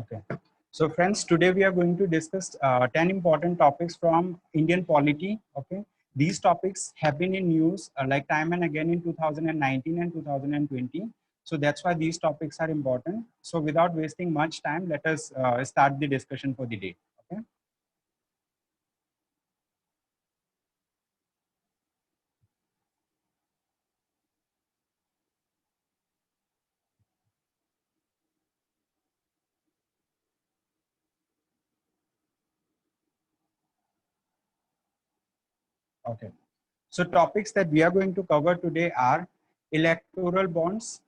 Okay. So friends, today we are going to discuss 10 important topics from Indian polity. Okay. These topics have been in news like time and again in 2019 and 2020. So that's why these topics are important. So without wasting much time, let us start the discussion for the day. Okay. Okay. So topics that we are going to cover today are electoral bonds.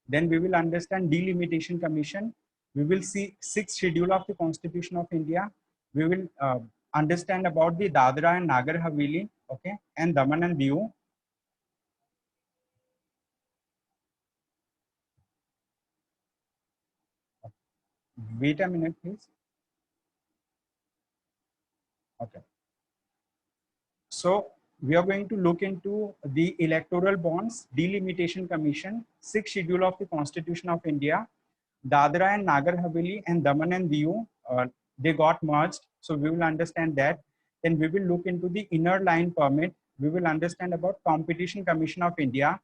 Then we will understand delimitation commission. We will see sixth schedule of the Constitution of India. We will understand about the Dadra and Nagar Haveli, okay, and Daman and Diu. Wait a minute, please. Okay. So we are going to look into the electoral bonds, delimitation commission, sixth schedule of the Constitution of India, Dadra and Nagar Haveli and Daman and Diu, they got merged. So we will understand that. Then we will look into the inner line permit. We will understand about Competition Commission of India.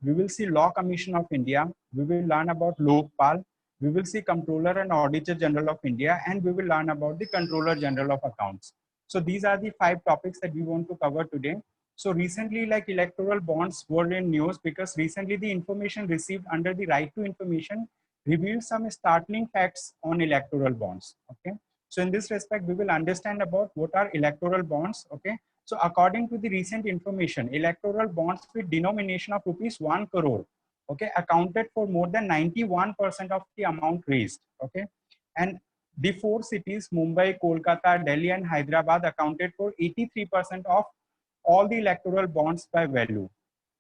We will see Law Commission of India. We will learn about Lokpal. We will see Comptroller and Auditor General of India, and we will learn about the Controller General of Accounts. So these are the 5 topics that we want to cover today. So recently, like electoral bonds were in news because recently the information received under the right to information revealed some startling facts on electoral bonds. Okay. So in this respect, we will understand about what are electoral bonds. Okay. So according to the recent information, electoral bonds with denomination of rupees 1 crore, okay, accounted for more than 91% of the amount raised. Okay. And the 4 cities, Mumbai, Kolkata, Delhi, and Hyderabad, accounted for 83% of all the electoral bonds by value.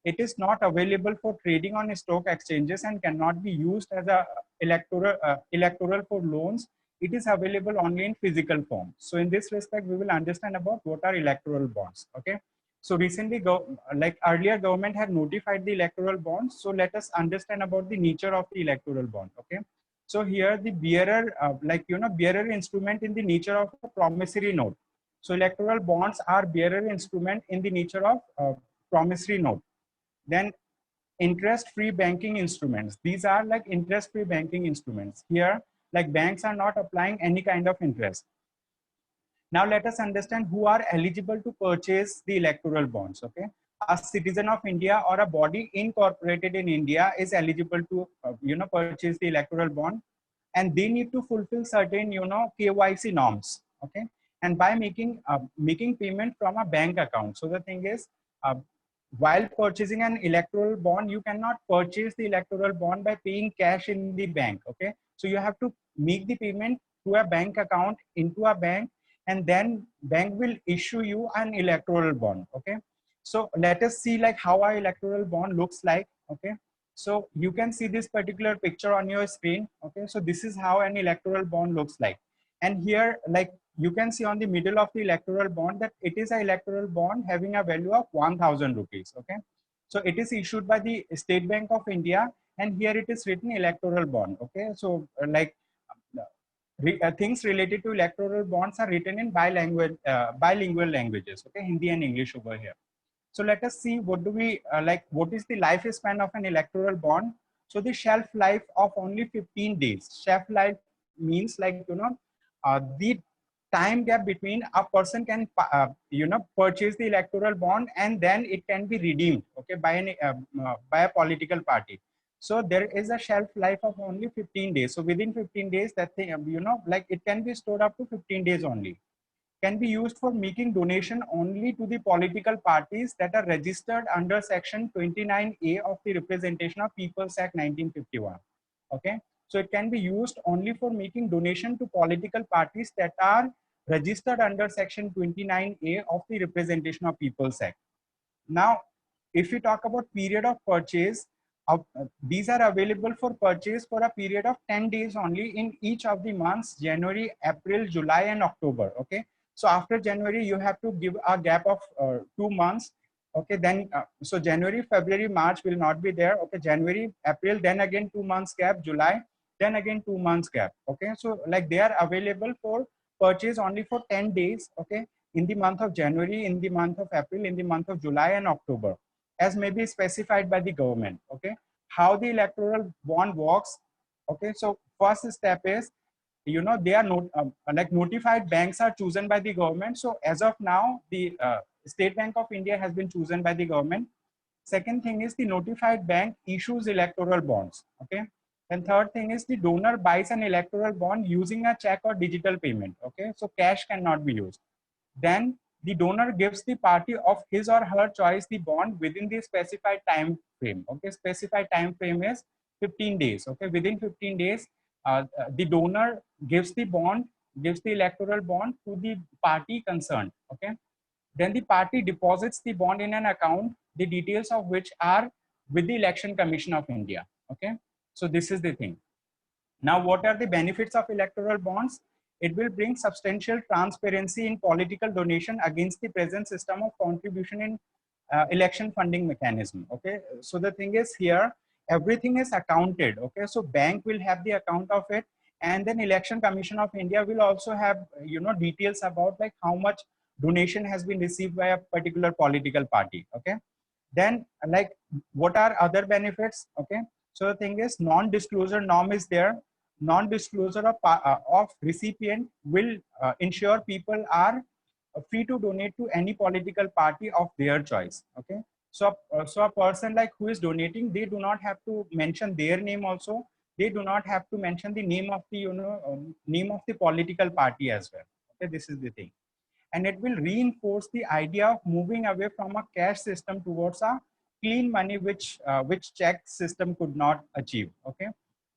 It is not available for trading on stock exchanges and cannot be used as a electoral for loans. It is available only in physical form. So in this respect, we will understand about what are electoral bonds. Okay. So recently, like earlier, government had notified the electoral bonds. So let us understand about the nature of the electoral bond. Okay. So here the bearer, bearer instrument in the nature of a promissory note. So electoral bonds are bearer instrument in the nature of promissory note. Then interest-free banking instruments. These are like interest-free banking instruments. Here, like banks are not applying any kind of interest. Now let us understand who are eligible to purchase the electoral bonds. Okay, a citizen of India or a body incorporated in India is eligible to purchase the electoral bond, and they need to fulfill certain KYC norms. Okay, and by making payment from a bank account. So the thing is, while purchasing an electoral bond, you cannot purchase the electoral bond by paying cash in the bank. Okay, so you have to make the payment through a bank account into a bank, and then bank will issue you an electoral bond. Okay, so let us see like how our electoral bond looks like. Okay, so you can see this particular picture on your screen. Okay, so this is how an electoral bond looks like. And here, like you can see on the middle of the electoral bond that it is an electoral bond having a value of 1,000 rupees. Okay, so it is issued by the State Bank of India, and here it is written electoral bond. Okay, so things related to electoral bonds are written in bilingual languages. Okay, Hindi and English over here. So let us see what do we what is the lifespan of an electoral bond. So the shelf life of only 15 days. Shelf life means the time gap between a person can purchase the electoral bond and then it can be redeemed, okay, by a political party. So there is a shelf life of only 15 days. So within 15 days, that thing, it can be stored up to 15 days only. Can be used for making donation only to the political parties that are registered under section 29A of the Representation of People's Act 1951. Okay, so it can be used only for making donation to political parties that are registered under section 29A of the Representation of People's Act. Now, if we talk about period of purchase, these are available for purchase for a period of 10 days only in each of the months, January, April, July, and October. Okay, so after January, you have to give a gap of 2 months. Okay, then so January, February, March will not be there. Okay, January, April, then again 2 months gap, July, then again 2 months gap. Okay, so like they are available for purchase only for 10 days. Okay, in the month of January, in the month of April, in the month of July and October, as may be specified by the government. Okay, how the electoral bond works. Okay, so first step is, you know, they are not like notified banks are chosen by the government. So as of now, the State Bank of India has been chosen by the government. Second thing is the notified bank issues electoral bonds. Okay, and third thing is the donor buys an electoral bond using a check or digital payment. Okay, so cash cannot be used. Then the donor gives the party of his or her choice the bond within the specified time frame. Okay, specified time frame is 15 days. Okay, within 15 days, the donor gives the bond, gives the electoral bond to the party concerned. Okay, then the party deposits the bond in an account, the details of which are with the Election Commission of India. Okay, so this is the thing. Now, what are the benefits of electoral bonds? It will bring substantial transparency in political donation against the present system of contribution in election funding mechanism. Okay, so the thing is here, everything is accounted. Okay, so bank will have the account of it, and then Election Commission of India will also have, you know, details about like how much donation has been received by a particular political party. Okay, then like what are other benefits? Okay, so the thing is, non-disclosure norm is there. Non-disclosure of recipient will ensure people are free to donate to any political party of their choice. Okay, so a person like who is donating, they do not have to mention their name also. They do not have to mention the name of the, you know, name of the political party as well. Okay, this is the thing. And it will reinforce the idea of moving away from a cash system towards a clean money, which check system could not achieve. Okay,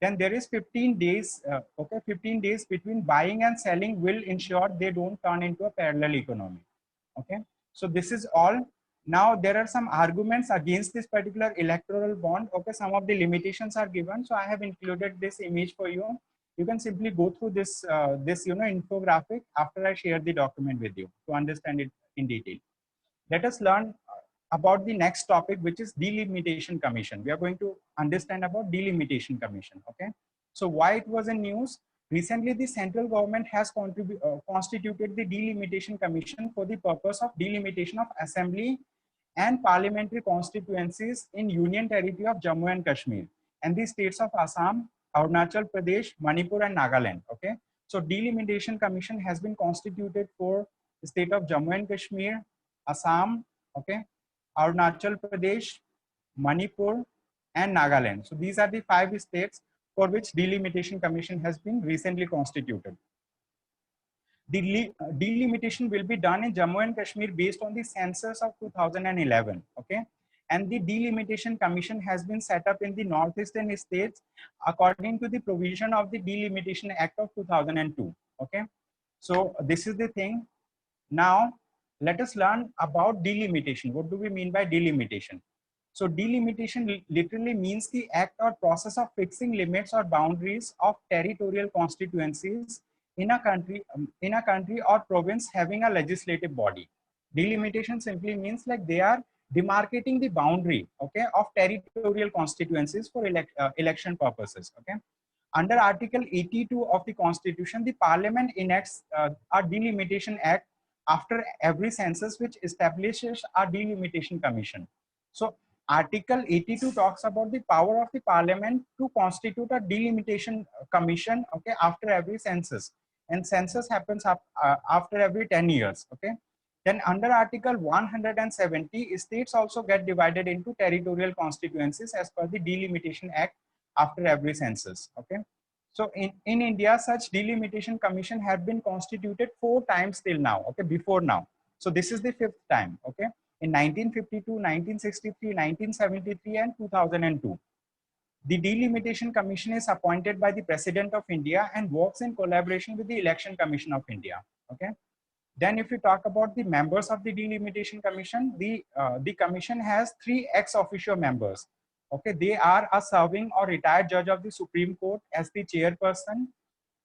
then there is 15 days. Okay, 15 days between buying and selling will ensure they don't turn into a parallel economy. Okay, so this is all. Now there are some arguments against this particular electoral bond. Okay, some of the limitations are given, so I have included this image for you. You can simply go through this, you know, infographic after I share the document with you to understand it in detail. Let us learn about the next topic, which is delimitation commission. We are going to understand about delimitation commission. Okay, so why it was in news recently? The central government has constituted the delimitation commission for the purpose of delimitation of assembly and parliamentary constituencies in Union Territory of Jammu and Kashmir and the states of Assam, Arunachal Pradesh, Manipur, and Nagaland. Okay, so delimitation commission has been constituted for the state of Jammu and Kashmir, Assam, okay, Arunachal Pradesh, Manipur, and Nagaland. So these are the 5 states for which delimitation commission has been recently constituted. The delimitation will be done in Jammu and Kashmir based on the census of 2011. Okay, and the delimitation commission has been set up in the northeastern states according to the provision of the Delimitation Act of 2002. Okay, so this is the thing. Now let us learn about delimitation. What do we mean by delimitation? So delimitation literally means the act or process of fixing limits or boundaries of territorial constituencies in a country or province having a legislative body. Delimitation simply means like they are demarcating the boundary, okay, of territorial constituencies for election purposes. Okay, under Article 82 of the Constitution, the Parliament enacts a delimitation act after every census, which establishes a delimitation commission. So Article 82 talks about the power of the Parliament to constitute a delimitation commission, okay, after every census, and census happens after every 10 years. Okay, then under Article 170, states also get divided into territorial constituencies as per the Delimitation Act after every census. Okay, so in India, such delimitation commission have been constituted 4 times till now. Okay, before now. So this is the 5th time. Okay, in 1952, 1963, 1973, and 2002. The Delimitation Commission is appointed by the President of India and works in collaboration with the Election Commission of India. Okay. Then if we talk about the members of the Delimitation Commission, the commission has 3 ex officio members. Okay, they are a serving or retired judge of the Supreme Court as the chairperson,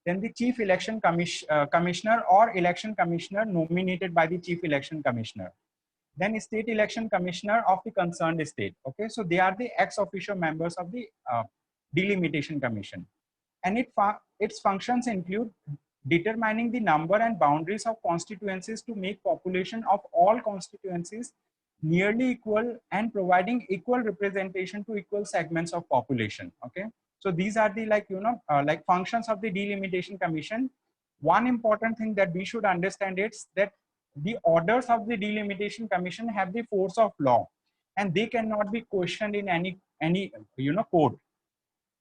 then the Chief Election Commissioner or Election Commissioner nominated by the Chief Election Commissioner, then State Election Commissioner of the concerned state. Okay, so they are the ex officio members of the Delimitation Commission. and its functions include determining the number and boundaries of constituencies to make population of all constituencies nearly equal and providing equal representation to equal segments of population. Okay, so these are the like functions of the delimitation commission. One important thing that we should understand is that the orders of the delimitation commission have the force of law and they cannot be questioned in any court.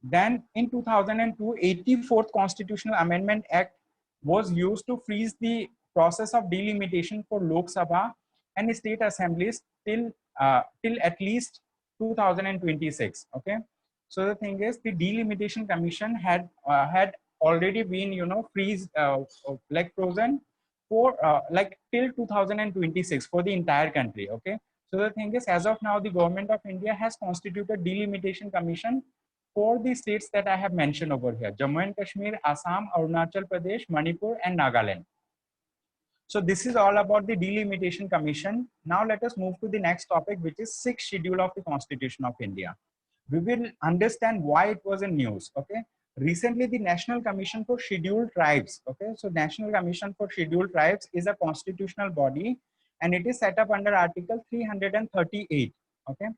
Then in 2002, 84th Constitutional Amendment Act was used to freeze the process of delimitation for Lok Sabha and state assemblies till at least 2026. Okay, so the thing is, the delimitation commission had already been like frozen for like till 2026 for the entire country. Okay, so the thing is, as of now, the government of India has constituted delimitation commission for the states that I have mentioned over here: Jammu and Kashmir, Assam, Arunachal Pradesh, Manipur, and Nagaland. So this is all about the delimitation commission. Now let us move to the next topic, which is 6th schedule of the Constitution of India. We will understand why it was in news. Okay, recently the National Commission for Scheduled Tribes, okay, so National Commission for Scheduled Tribes is a constitutional body and it is set up under Article 338. Okay,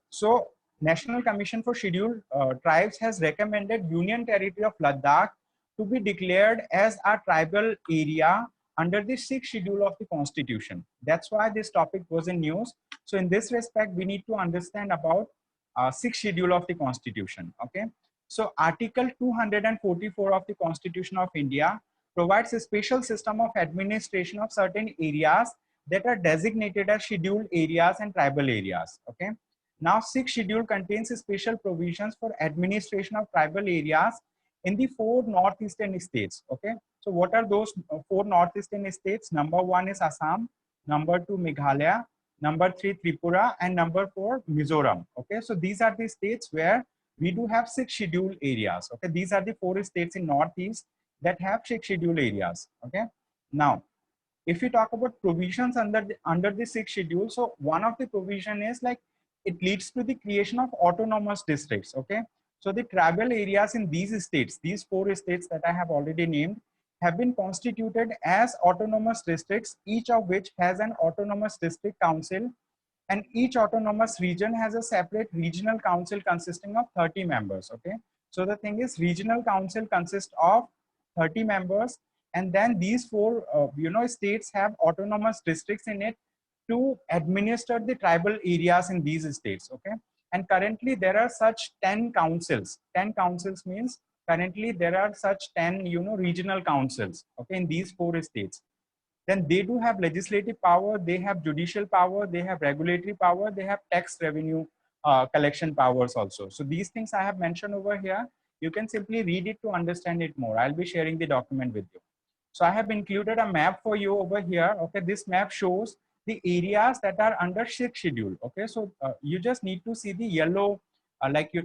so National Commission for Scheduled Tribes has recommended Union Territory of Ladakh to be declared as a tribal area under the 6th schedule of the Constitution. That's why this topic was in news. So in this respect, we need to understand about 6th schedule of the Constitution. Okay, so Article 244 of the Constitution of India provides a special system of administration of certain areas that are designated as scheduled areas and tribal areas. Okay, now 6th schedule contains special provisions for administration of tribal areas in the 4 northeastern states. Okay, so what are those 4 northeastern states? Number 1 is Assam, number 2 Meghalaya, number 3 Tripura, and number 4 Mizoram. Okay, so these are the states where we do have 6 scheduled areas. Okay, these are the 4 states in northeast that have 6 scheduled areas. Okay, now if we talk about provisions under the 6th schedule, so one of the provision is like it leads to the creation of autonomous districts. Okay, so the tribal areas in these states, these 4 states that I have already named, have been constituted as autonomous districts, each of which has an autonomous district council, and each autonomous region has a separate regional council consisting of 30 members. Okay, so the thing is, regional council consists of 30 members, and then these 4 states have autonomous districts in it to administer the tribal areas in these states. Okay, and currently there are such 10 councils. 10 councils means currently there are such 10 regional councils, okay, in these 4 states. Then they do have legislative power, they have judicial power, they have regulatory power, they have tax revenue collection powers also. So these things I have mentioned over here, you can simply read it to understand it more. I'll be sharing the document with you. So I have included a map for you over here. Okay, this map shows the areas that are under 6th schedule. Okay, so you just need to see the yellow,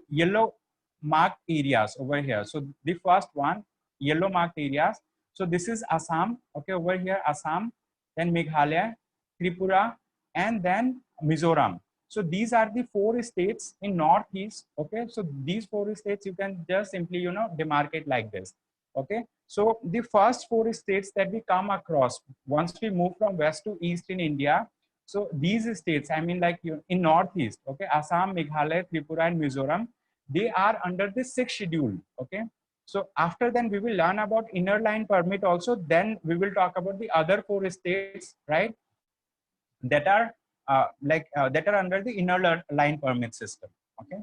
yellow marked areas over here. So the first one, yellow marked areas. So this is Assam. Okay, over here Assam, then Meghalaya, Tripura, and then Mizoram. So these are the 4 states in northeast. Okay, so these 4 states you can just simply demarcate like this. Okay, so the first 4 states that we come across once we move from west to east in India, so these states, I mean like in northeast, okay, Assam, Meghalaya, Tripura, and Mizoram, they are under the 6th schedule. Okay, so after then we will learn about inner line permit also. Then we will talk about the other 4 states, right, that are that are under the inner line permit system. Okay,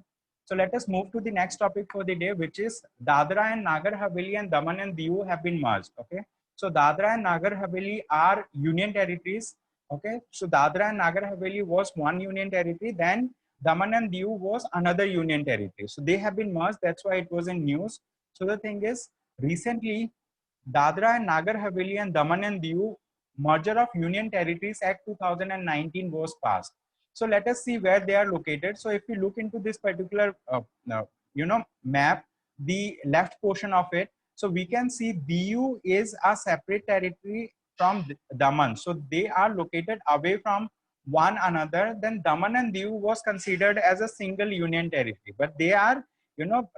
so let us move to the next topic for the day, which is Dadra and Nagar Haveli and Daman and Diu have been merged. Okay, so Dadra and Nagar Haveli are union territories. Okay, so Dadra and Nagar Haveli was one union territory, then Daman and Diu was another union territory. So they have been merged. That's why it was in news. So the thing is, recently Dadra and Nagar Haveli and Daman and Diu Merger of Union Territories Act 2019 was passed. So let us see where they are located. So if we look into this particular map, the left portion of it, so we can see Diu is a separate territory from Daman. So they are located away from one another. Then Daman and Diu was considered as a single union territory, but they are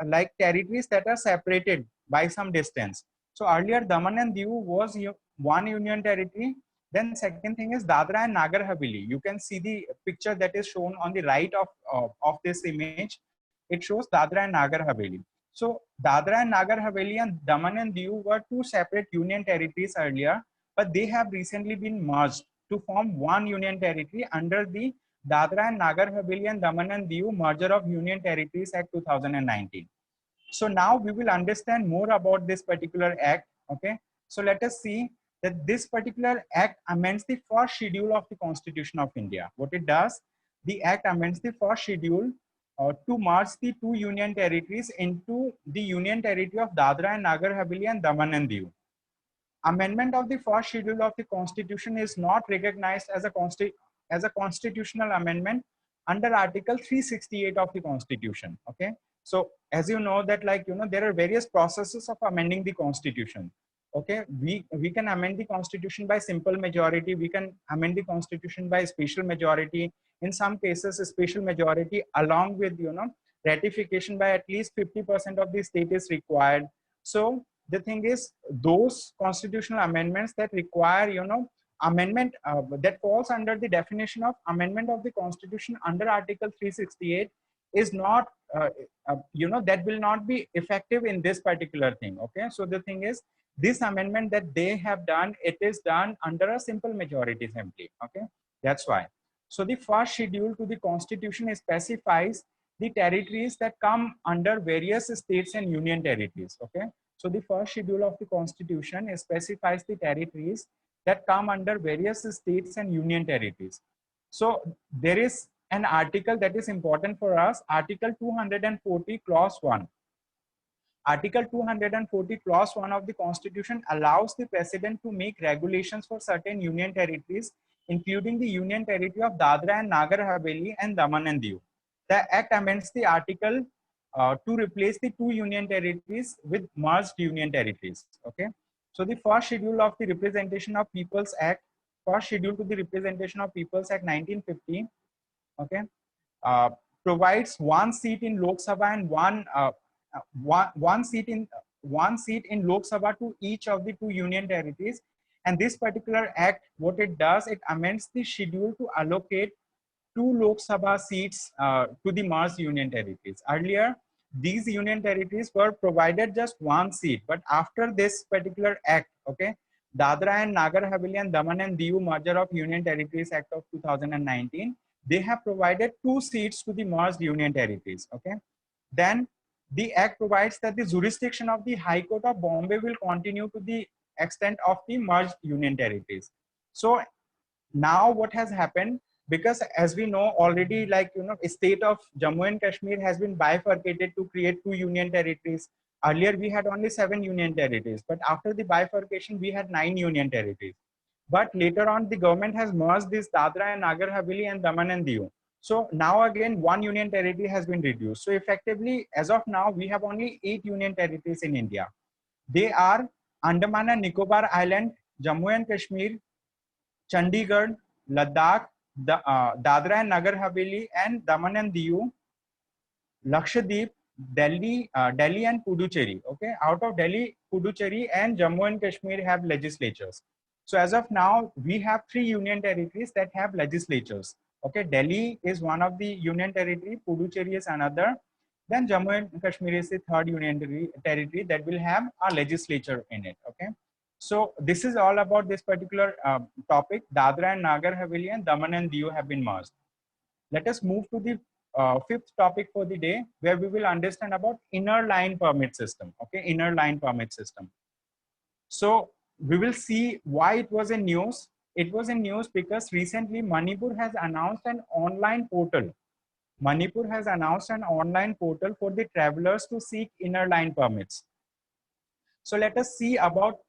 like territories that are separated by some distance. So earlier Daman and Diu was one union territory. Then second thing is Dadra and Nagar Haveli. You can see the picture that is shown on the right of this image. It shows Dadra and Nagar Haveli. So Dadra and Nagar Haveli and Daman and Diu were two separate union territories earlier, but they have recently been merged to form one union territory under the Dadra and Nagar Haveli and Daman and Diu Merger of Union Territories Act 2019. So now we will understand more about this particular act. Okay. So let us see that this particular act amends the first schedule of the Constitution of India. What it does, the act amends the first schedule to merge the two union territories into the union territory of Dadra and Nagar Haveli and Daman and Diu. Amendment of the first schedule of the Constitution is not recognized as a constitutional amendment under Article 368 of the Constitution. Okay, so as you know that, like, there are various processes of amending the Constitution. Okay, we can amend the Constitution by simple majority, we can amend the Constitution by special majority. In some cases, a special majority along with ratification by at least 50% of the state is required. So the thing is, those constitutional amendments that require amendment that falls under the definition of amendment of the Constitution under Article 368 is not that will not be effective in this particular thing. Okay, so the thing is, this amendment that they have done, it is done under a simple majority simply. Okay, that's why. So the first schedule to the Constitution specifies the territories that come under various states and union territories. Okay, so the first schedule of the Constitution specifies the territories that come under various states and union territories. So there is an article that is important for us, Article 240 Clause 1. Article 240 Clause 1 of the Constitution allows the President to make regulations for certain union territories, including the union territory of Dadra and Nagar Haveli and Daman and Diu. The Act amends the article to replace the two union territories with merged union territories. Okay, so the first schedule of the Representation of Peoples Act, first schedule to the Representation of Peoples Act 1950, okay, provides one seat in Lok Sabha and one seat in Lok Sabha to each of the two union territories. And this particular act, what it does, it amends the schedule to allocate two Lok Sabha seats to the merged union territories. Earlier, these union territories were provided just one seat, but after this particular act, okay, Dadra and Nagar Haveli and Daman and Diu Merger of Union Territories Act of 2019, they have provided two seats to the merged union territories. Okay, then the act provides that the jurisdiction of the High Court of Bombay will continue to the extent of the merged union territories. So now what has happened, because as we know already, like, state of Jammu and Kashmir has been bifurcated to create two union territories. Earlier we had only 7 union territories, but after the bifurcation we had 9 union territories. But later on the government has merged this Dadra and Nagar Haveli and Daman and Diu. So now again 1 union territory has been reduced. So effectively, as of now, we have only 8 union territories in India. They are Andaman and Nicobar Island, Jammu and Kashmir, Chandigarh, Ladakh, Dadra and Nagar Haveli and Daman and Diu, Lakshadweep, Delhi and Puducherry. Okay, out of Delhi, Puducherry and Jammu and Kashmir have legislatures. So as of now, we have 3 union territories that have legislatures. Okay, Delhi is one of the union territory, Puducherry is another, then Jammu and Kashmir is the third union territory that will have a legislature in it. Okay, so this is all about this particular topic. Dadra and Nagar Haveli and Daman and Diu have been merged. Let us move to the fifth topic for the day, where we will understand about inner line permit system. Okay, inner line permit system. So we will see why it was in news. It was in news because recently Manipur has announced an online portal. Manipur has announced an online portal for the travelers to seek inner line permits. So let us see about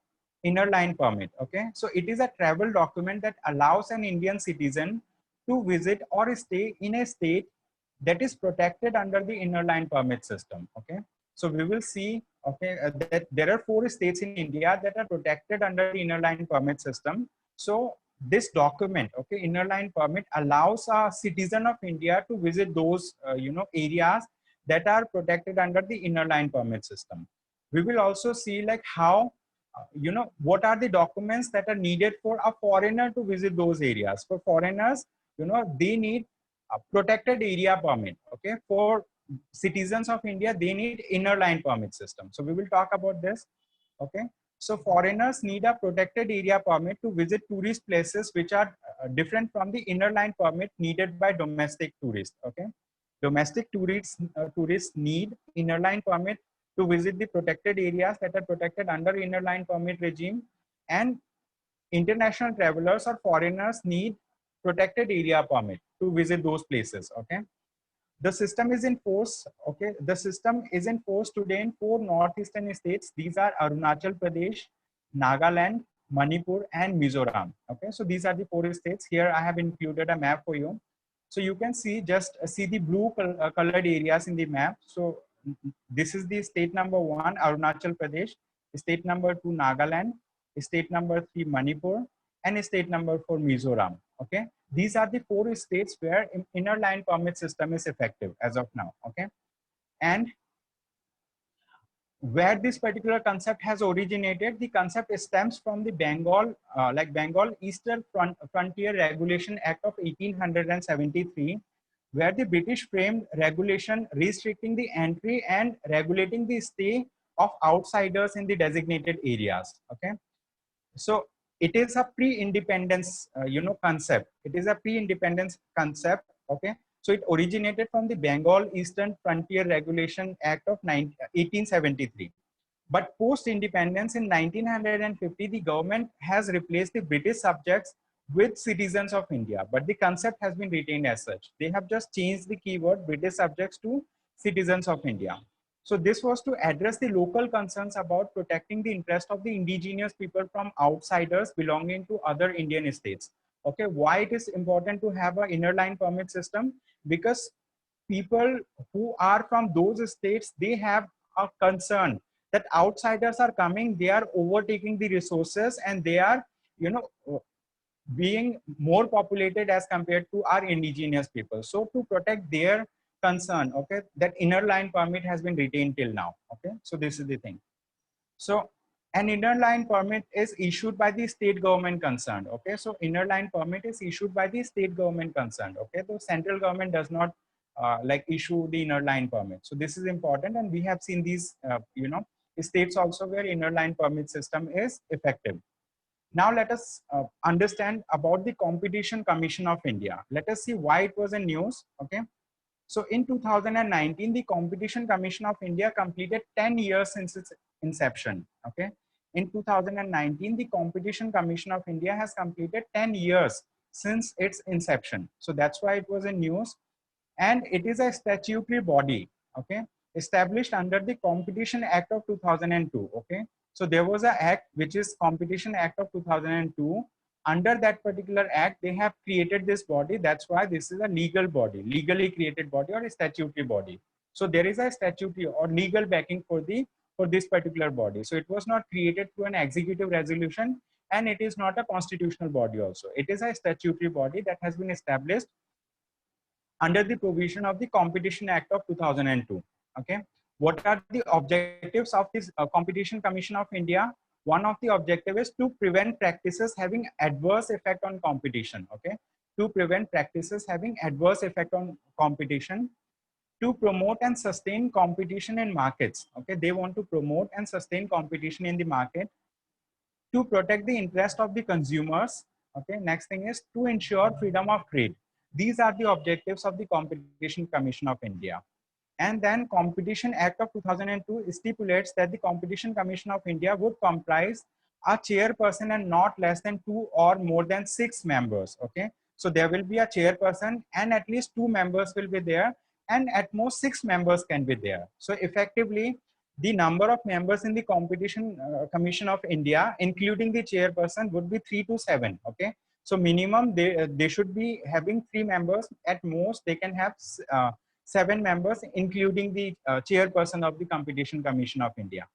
inner line permit. Okay, so it is a travel document that allows an Indian citizen to visit or stay in a state that is protected under the inner line permit system. Okay, so we will see, okay, that there are 4 states in India that are protected under the inner line permit system. So this document, okay, inner line permit, allows a citizen of India to visit those areas that are protected under the inner line permit system. We will also see like how, what are the documents that are needed for a foreigner to visit those areas. For foreigners, they need a protected area permit. Okay, for citizens of India, they need inner line permit system. So we will talk about this. Okay, so foreigners need a protected area permit to visit tourist places which are different from the inner line permit needed by domestic tourists. Okay, domestic tourists need inner line permit to visit the protected areas that are protected under inner line permit regime, and international travelers or foreigners need protected area permit to visit those places. Okay, the system is in force. Okay, the system is in force today in 4 northeastern states. These are Arunachal Pradesh, Nagaland, Manipur, and Mizoram. Okay, so these are the 4 states. Here I have included a map for you. So you can see, just see the blue colored areas in the map. So this is the state number 1, Arunachal Pradesh, state number 2, Nagaland, state number 3, Manipur, and state number 4, Mizoram. Okay, these are the 4 states where inner line permit system is effective as of now. Okay, and where this particular concept has originated, the concept stems from the Bengal Eastern Frontier Regulation Act of 1873, where the British framed regulation restricting the entry and regulating the stay of outsiders in the designated areas. Okay, so it is a pre-independence concept. It is a pre-independence concept. Okay, so it originated from the Bengal Eastern Frontier Regulation Act of 1873. But post-independence in 1950, the government has replaced the British subjects with citizens of India, but the concept has been retained as such. They have just changed the keyword British subjects to citizens of India. So this was to address the local concerns about protecting the interest of the indigenous people from outsiders belonging to other Indian states. Okay, why it is important to have an inner line permit system? Because people who are from those states, they have a concern that outsiders are coming, they are overtaking the resources, and they are, being more populated as compared to our indigenous people. So to protect their concern, okay, that inner line permit has been retained till now. Okay, so this is the thing. So an inner line permit is issued by the state government concerned. Okay, so inner line permit is issued by the state government concerned. Okay, the central government does not issue the inner line permit. So this is important, and we have seen these states also where inner line permit system is effective. Now let us understand about the Competition Commission of India. Let us see why it was in news. Okay, so in 2019, the Competition Commission of India completed 10 years since its inception. Okay, in 2019, the Competition Commission of India has completed 10 years since its inception. So that's why it was in news, and it is a statutory body. Okay, established under the Competition Act of 2002. Okay, so there was an act which is Competition Act of 2002. Under that particular act, they have created this body. That's why this is a legal body, legally created body, or a statutory body. So there is a statutory or legal backing for this particular body. So it was not created through an executive resolution, and it is not a constitutional body also. It is a statutory body that has been established under the provision of the Competition Act of 2002. Okay, what are the objectives of this Competition Commission of India? One of the objectives is to prevent practices having adverse effect on competition. Okay, to prevent practices having adverse effect on competition, to promote and sustain competition in markets. Okay, they want to promote and sustain competition in the market, to protect the interest of the consumers. Okay, next thing is to ensure freedom of trade. These are the objectives of the Competition Commission of India. And then Competition Act of 2002 stipulates that the Competition Commission of India would comprise a chairperson and not less than 2 or more than 6 members. Okay, so there will be a chairperson and at least 2 members will be there, and at most 6 members can be there. So effectively, the number of members in the Competition Commission of India, including the chairperson, would be 3 to 7. Okay, so minimum they should be having 3 members. At most they can have 7 members, including the chairperson of the Competition Commission of India.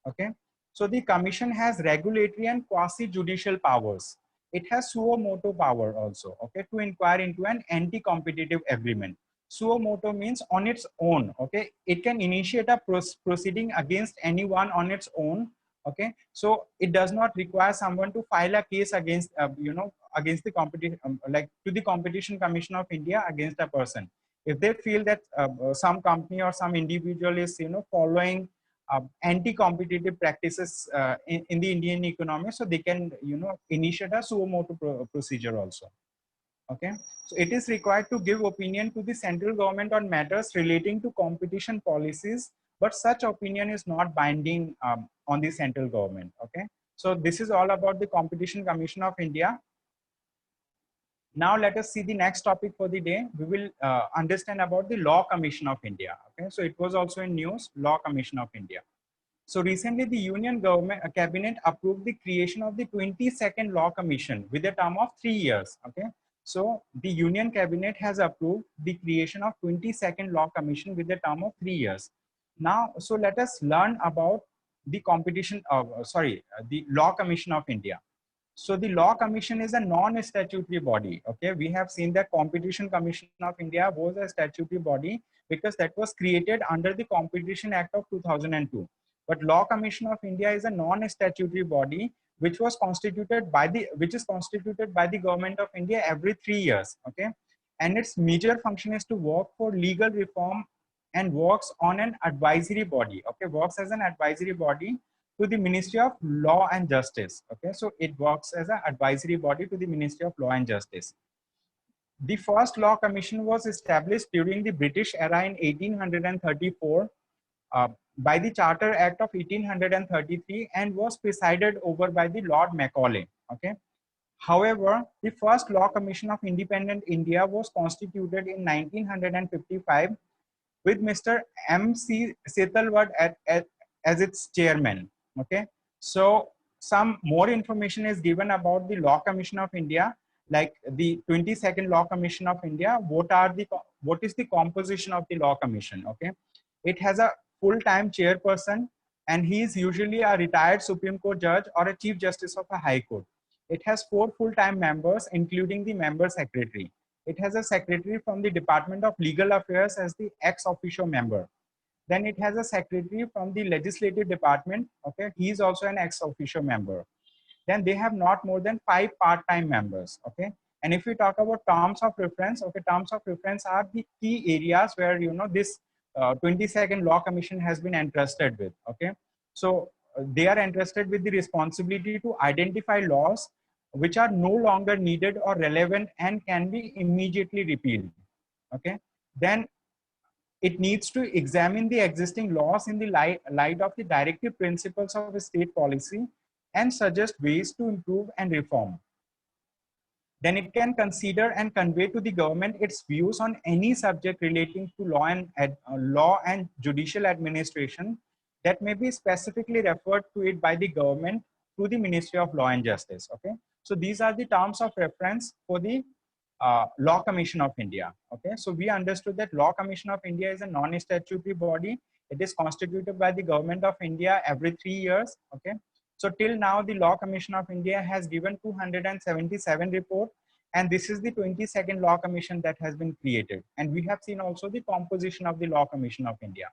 Okay, so the commission has regulatory and quasi-judicial powers. It has suo motu power also. Okay, to inquire into an anti-competitive agreement. Suo motu means on its own. Okay, it can initiate a proceeding against anyone on its own. Okay, so it does not require someone to file a case against against the competition, like to the Competition Commission of India against a person. If they feel that some company or some individual is following anti-competitive practices in the Indian economy, so they can initiate a suo motu procedure also. Okay, so it is required to give opinion to the central government on matters relating to competition policies, but such opinion is not binding on the central government. Okay, so this is all about the Competition Commission of India. Now let us see the next topic for the day. We will understand about the Law Commission of India. Okay, so it was also in news, Law Commission of India. So recently the Union Government Cabinet approved the creation of the 22nd Law Commission with a term of 3 years. Okay, so the Union Cabinet has approved the creation of 22nd Law Commission with a term of 3 years. Now, so let us learn about the the Law Commission of India. So the Law Commission is a non-statutory body. Okay, we have seen that Competition Commission of India was a statutory body because that was created under the Competition Act of 2002. But Law Commission of India is a non-statutory body which is constituted by the Government of India every 3 years. Okay, and its major function is to work for legal reform and works on an advisory body. Okay, works as an advisory body to the Ministry of Law and Justice. Okay, so it works as an advisory body to the Ministry of Law and Justice. The first Law Commission was established during the British era in 1834 by the Charter Act of 1833 and was presided over by the Lord Macaulay. Okay. However, the first Law Commission of Independent India was constituted in 1955 with Mr. M.C. Setalvad as its chairman. Okay, so some more information is given about the Law Commission of India, like the 22nd Law Commission of India. What is the composition of the Law Commission? Okay, it has a full-time chairperson, and he is usually a retired Supreme Court judge or a Chief Justice of a High Court. It has 4 full-time members, including the member secretary. It has a secretary from the Department of Legal Affairs as the ex officio member. Then it has a secretary from the Legislative Department. Okay, he is also an ex officio member. Then they have not more than 5 part-time members. Okay, and if we talk about terms of reference, okay, terms of reference are the key areas where this 22nd Law Commission has been entrusted with. Okay, so they are entrusted with the responsibility to identify laws which are no longer needed or relevant and can be immediately repealed. Okay, then it needs to examine the existing laws in the light of the directive principles of state policy and suggest ways to improve and reform. Then it can consider and convey to the government its views on any subject relating to law and judicial administration that may be specifically referred to it by the government through the Ministry of Law and Justice. Okay, so these are the terms of reference for the Law Commission of India. Okay, so we understood that Law Commission of India is a non-statutory body. It is constituted by the Government of India every 3 years. Okay, so till now the Law Commission of India has given 277 reports, and this is the 22nd Law Commission that has been created. And we have seen also the composition of the Law Commission of India.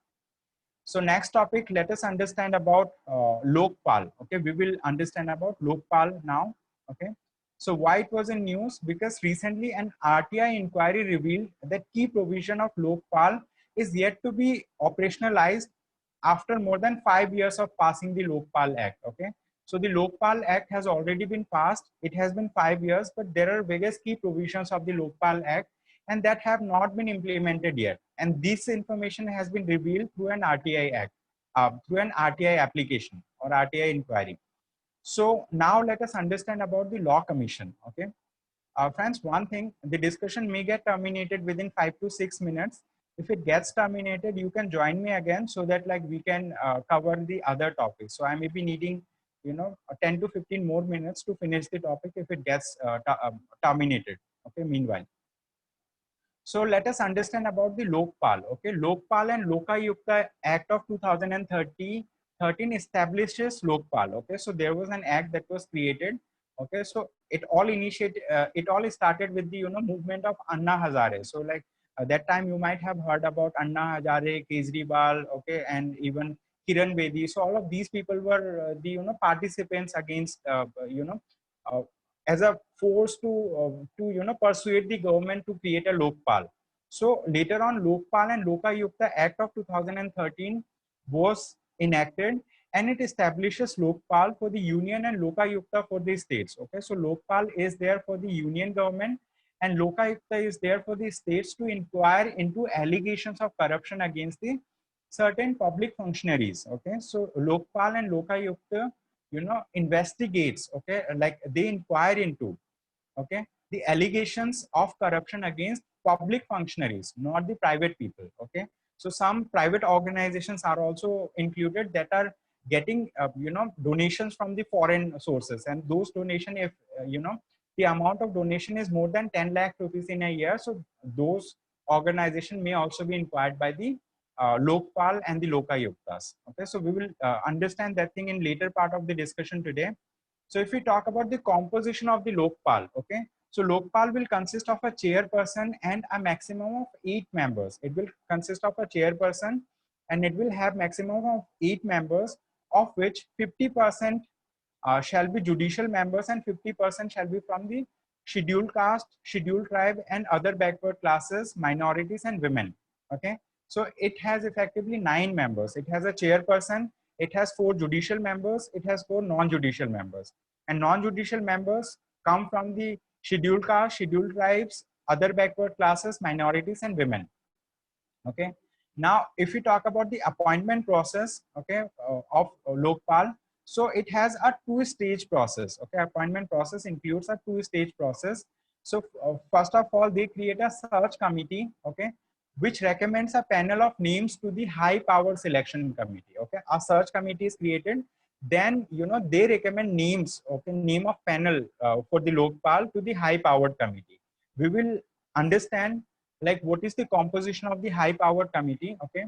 So next topic, let us understand about Lokpal. Okay, we will understand about Lokpal now. Okay, so why it was in news? Because recently an RTI inquiry revealed that key provision of Lokpal is yet to be operationalized after more than 5 years of passing the Lokpal Act. Okay, so the Lokpal Act has already been passed. It has been 5 years, but there are various key provisions of the Lokpal Act and that have not been implemented yet. And this information has been revealed through an RTI Act, through an RTI application or RTI inquiry. So now let us understand about the Law Commission. Okay, friends, one thing, the discussion may get terminated within 5 to 6 minutes. If it gets terminated, you can join me again so that like we can cover the other topics. So I may be needing 10 to 15 more minutes to finish the topic if it gets terminated. Okay, meanwhile. So let us understand about the Lokpal. Okay, Lokpal and Lokayukta Act of 2013 establishes Lokpal. Okay, so there was an act that was created. Okay, so it all started with the movement of Anna Hazare. So like that time you might have heard about Anna Hazare, Kejriwal, okay, and even Kiran Bedi. So all of these people were the participants against uh, as a force to persuade the government to create a Lokpal. So later on, Lokpal and Lokayukta Act of 2013 was enacted, and it establishes Lokpal for the union and Lokayukta for the states. Okay, so Lokpal is there for the union government, and Lokayukta is there for the states to inquire into allegations of corruption against the certain public functionaries. Okay, so Lokpal and Lokayukta, investigates. Okay, like they inquire into, okay, the allegations of corruption against public functionaries, not the private people. Okay, so some private organizations are also included that are getting donations from the foreign sources, and those donation, if the amount of donation is more than 10 lakh rupees in a year, so those organization may also be inquired by the Lokpal and the Lokayuktas. Okay, so we will understand that thing in later part of the discussion today. So if we talk about the composition of the Lokpal, okay, so Lokpal will consist of a chairperson and a maximum of 8 members. It will consist of a chairperson and it will have maximum of 8 members, of which 50% shall be judicial members and 50% shall be from the scheduled caste, scheduled tribe, and other backward classes, minorities, and women. Okay, so it has effectively 9 members. It has a chairperson, it has 4 judicial members, it has 4 non-judicial members, and non-judicial members come from the scheduled caste, scheduled tribes, other backward classes, minorities, and women. Okay, now if we talk about the appointment process, okay, of Lokpal, so it has a 2-stage process. Okay, appointment process includes a 2-stage process. So first of all, they create a search committee, okay, which recommends a panel of names to the high power selection committee. Okay, a search committee is created, then they recommend names, okay, name of panel for the Lokpal to the high powered committee. We will understand like what is the composition of the high powered committee. Okay,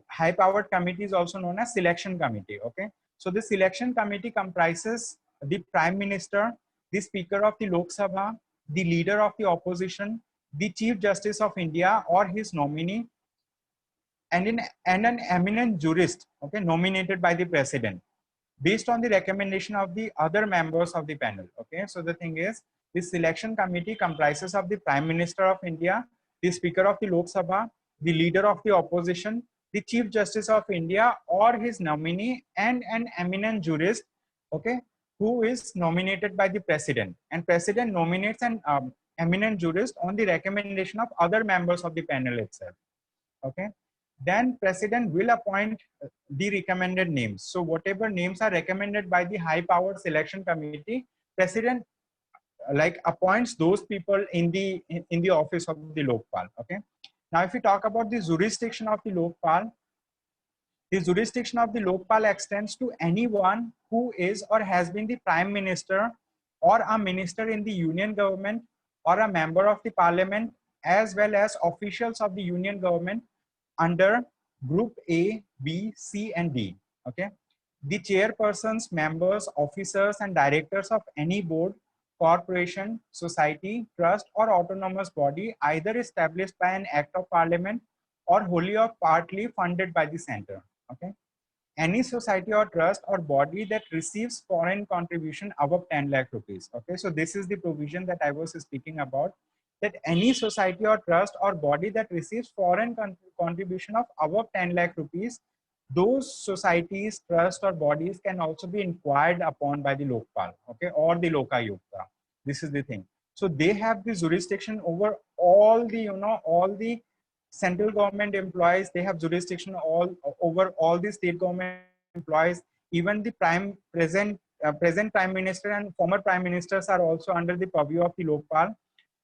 high powered committee is also known as selection committee. Okay, so the selection committee comprises the prime minister, the speaker of the Lok Sabha, the leader of the opposition, the chief justice of India or his nominee, and an eminent jurist, okay, nominated by the president based on the recommendation of the other members of the panel. Okay, so the thing is, this selection committee comprises of the Prime Minister of India, the Speaker of the Lok Sabha, the leader of the opposition, the Chief Justice of India or his nominee, and an eminent jurist, okay, who is nominated by the president. And president nominates an eminent jurist on the recommendation of other members of the panel itself. Okay, then president will appoint the recommended names. So whatever names are recommended by the high powered selection committee, president like appoints those people in the office of the Lokpal. Okay, now if we talk about the jurisdiction of the Lokpal, the jurisdiction of the Lokpal extends to anyone who is or has been the prime minister or a minister in the union government or a member of the parliament, as well as officials of the union government under group A, B, C, and D. Okay, the chairpersons, members, officers, and directors of any board, corporation, society, trust, or autonomous body, either established by an act of parliament or wholly or partly funded by the center. Okay, any society or trust or body that receives foreign contribution above 10 lakh rupees. Okay, so this is the provision that I was speaking about, that any society or trust or body that receives foreign contribution of above 10 lakh rupees, those societies, trust or bodies can also be inquired upon by the Lokpal, okay, or the Lokayukta. This is the thing. So they have the jurisdiction over all the, all the central government employees. They have jurisdiction over all the state government employees. Even the present prime minister and former prime ministers are also under the purview of the Lokpal.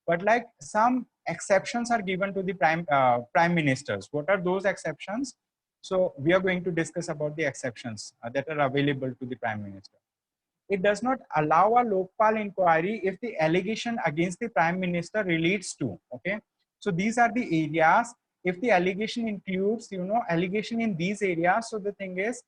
But like some exceptions are given to the prime ministers. What are those exceptions? So we are going to discuss about the exceptions that are available to the prime minister. It does not allow a Lokpal inquiry if the allegation against the prime minister relates to, okay, so these are the areas. If the allegation includes, allegation in these areas, so the thing is,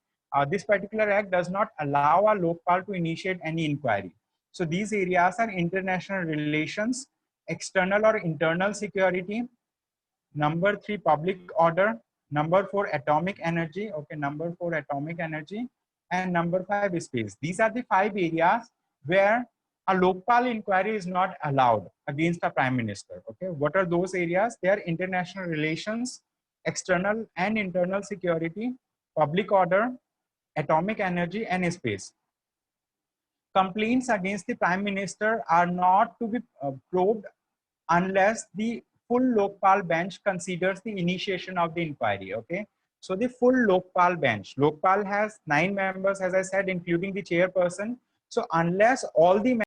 this particular act does not allow a Lokpal to initiate any inquiry. So these areas are international relations, external or internal security, Number 3, public order. Number 4, atomic energy. Okay, number 4, atomic energy. And number 5, space. These are the 5 areas where a Lokpal inquiry is not allowed against a prime minister. Okay, what are those areas? They are international relations, external and internal security, public order, atomic energy, and space. Complaints against the prime minister are not to be probed unless the full Lokpal bench considers the initiation of the inquiry. Okay, so the full Lokpal bench. Lokpal has 9 members, as I said, including the chairperson. So unless all the